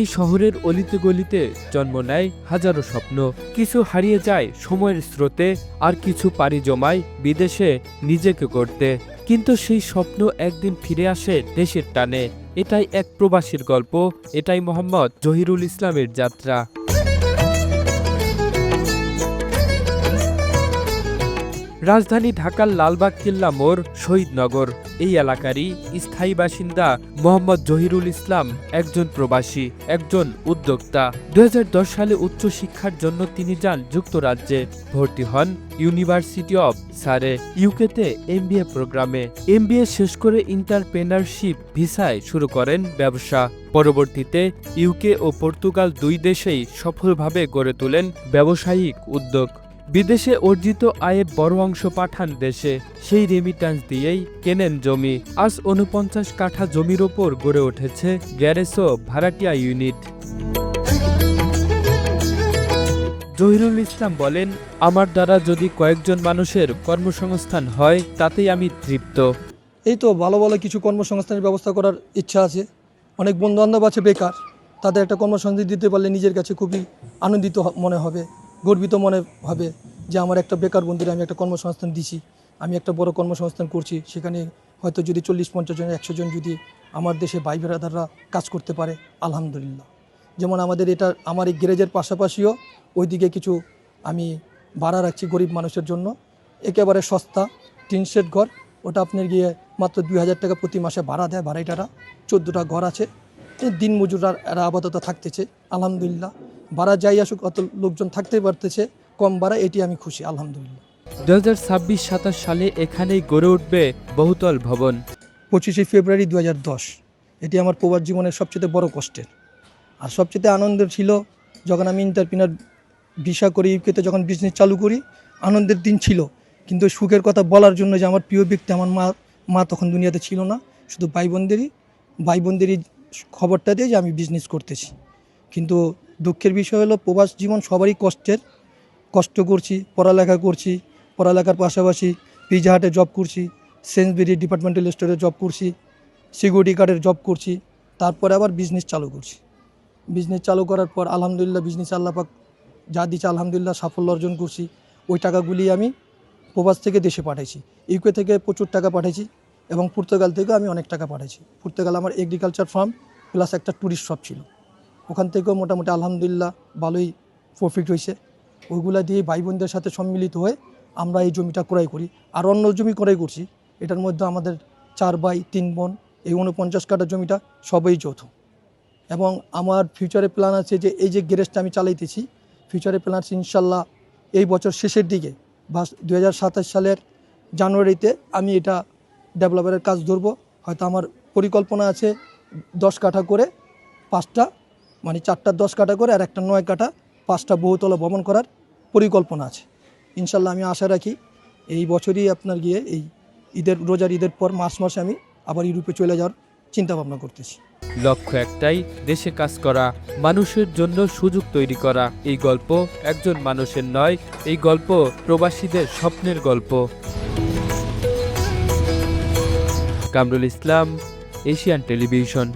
এই শহরের অলিতে গলিতে জন্ম নেয় হাজারো স্বপ্ন। কিছু হারিয়ে যায় সময়ের স্রোতে, আর কিছু পাড়ি জমায় বিদেশে নিজেকে গড়তে। কিন্তু সেই স্বপ্ন একদিন ফিরে আসে দেশের টানে। এটাই এক প্রবাসীর গল্প, এটাই মোহাম্মদ জহিরুল ইসলামের যাত্রা। রাজধানী ঢাকার লালবাগ কেল্লা মোড়, শহীদনগর, এই এলাকারই স্থায়ী বাসিন্দা মোহাম্মদ জহিরুল ইসলাম একজন প্রবাসী, একজন উদ্যোক্তা। 2010 সালে উচ্চশিক্ষার জন্য তিনি যান যুক্তরাজ্যে, ভর্তি হন ইউনিভার্সিটি অব সারে, ইউকেতে MBA প্রোগ্রামে। MBA শেষ করে এন্টারপ্রেনারশিপ ভিসায় শুরু করেন ব্যবসা। পরবর্তীতে ইউকে ও পর্তুগাল দুই দেশেই সফলভাবে গড়ে তোলেন ব্যবসায়িক উদ্যোগ। বিদেশে অর্জিত আয়ে বড় অংশ পাঠান দেশে, সেই রেমিট্যান্স দিয়েই কেনেন জমি। আজ 49 কাঠা জমির ওপর গড়ে উঠেছে গ্যারেজ ও ভাড়াটিয়া ইউনিট। জহিরুল ইসলাম বলেন, আমার দ্বারা যদি কয়েকজন মানুষের কর্মসংস্থান হয় তাতেই আমি তৃপ্ত। এই তো ভালো ভালো কিছু কর্মসংস্থানের ব্যবস্থা করার ইচ্ছা আছে। অনেক বন্ধু বান্ধব আছে বেকার, তাদের একটা কর্মসংস্থান দিতে পারলে নিজের কাছে খুবই আনন্দিত মনে হবে, গর্বিত মনে হবে যে আমার একটা বেকার বন্ধুরা আমি একটা কর্মসংস্থান দিছি, আমি একটা বড় কর্মসংস্থান করছি। সেখানে হয়তো যদি 40-50 জন 100 জন যদি আমার দেশে ভাই বেরাদাররা কাজ করতে পারে, আলহামদুলিল্লাহ। যেমন আমাদের এটা আমার এই গ্যারেজের পাশাপাশিও ওইদিকে কিছু আমি ভাড়া রাখছি গরিব মানুষের জন্য, একেবারে সস্তা টিন শেড ঘর। ওটা আপনার গিয়ে মাত্র 2000 টাকা প্রতি মাসে ভাড়া দেয় ভাড়াইটারা। 14টা ঘর আছে, দিন মজুররা এরা আপাতত থাকতেছে, আলহামদুলিল্লাহ। ভাড়া যাই আসুক অত লোকজন থাকতে পারতেছে, কম ভাড়া, এটি আমি খুশি, আলহামদুলিল্লাহ। 2026-27 সালে এখানেই গড়ে উঠবে বহুতল ভবন। 25শে ফেব্রুয়ারি 2010, এটি আমার প্রবাস জীবনের সবচেয়ে বড় কষ্টের আর সবচেয়ে আনন্দের ছিল যখন আমি এন্টারপ্রেনার ভিসা করি ইউকেতে, যখন বিজনেস চালু করি। আনন্দের দিন ছিল, কিন্তু সুখের কথা বলার জন্য যে আমার প্রিয় ব্যক্তি আমার মা তখন দুনিয়াতে ছিল না, শুধু ভাই বোনদেরই খবরটা দিয়ে যে আমি বিজনেস করতেছি। কিন্তু দুঃখের বিষয় হলো প্রবাস জীবন সবারই কষ্ট করছি, পড়ালেখা করছি, পড়ালেখার পাশাপাশি পিজা হাটে জব করছি, সেন্সবেরি ডিপার্টমেন্টাল স্টোরে জব করছি, সিকিউরিটি গার্ডের জব করছি, তারপরে আবার বিজনেস চালু করছি। বিজনেস চালু করার পর আলহামদুলিল্লাহ বিজনেস আল্লাহ পাক যা দিচ্ছে আলহামদুলিল্লাহ সাফল্য অর্জন করছি। ওই টাকাগুলি আমি প্রবাস থেকে দেশে পাঠাইছি, ইউকে থেকে প্রচুর টাকা পাঠাইছি এবং পর্তুগাল থেকেও আমি অনেক টাকা পাঠাইছি। পর্তুগাল আমার এগ্রিকালচার ফার্ম প্লাস একটা ট্যুরিস্ট শপ ছিল, ওখান থেকেও মোটামুটি আলহামদুলিল্লাহ ভালোই প্রফিট হয়েছে। ওইগুলা দিয়ে ভাই বোনদের সাথে সম্মিলিত হয়ে আমরা এই জমিটা ক্রয় করি, আর অন্য জমি ক্রয় করছি। এটার মধ্যে আমাদের 4 ভাই 3 বোন, এই 49 কাঠা জমিটা সবই যৌথ। এবং আমার ফিউচারে প্ল্যান আছে যে এই যে গ্যারেজটা আমি চালাইতেছি, ফিউচারে প্ল্যান আছে ইনশাল্লাহ এই বছর শেষের দিকে বা 2027 সালের জানুয়ারিতে আমি এটা ডেভেলপারের কাজ ধরবো। হয়তো আমার পরিকল্পনা আছে 10 কাঠা করে 5টা, মানে 4টা 10 কাঠা করে আর একটা 9 কাঠা 5টা বহুতলা ভবন করার পরিকল্পনা আছে। ইনশাল্লাহ আমি আশা রাখি এই বছরই আপনার গিয়ে এই রোজার ঈদের পর মার্চ মাসে আমি আবার ইউরোপে চলে যাওয়ার চিন্তা ভাবনা করতেছি। লক্ষ্য একটাই, দেশে কাজ করা, মানুষের জন্য সুযোগ তৈরি করা। এই গল্প একজন মানুষের নয়, এই গল্প প্রবাসীদের স্বপ্নের গল্প। Kamrul Islam, Asian television.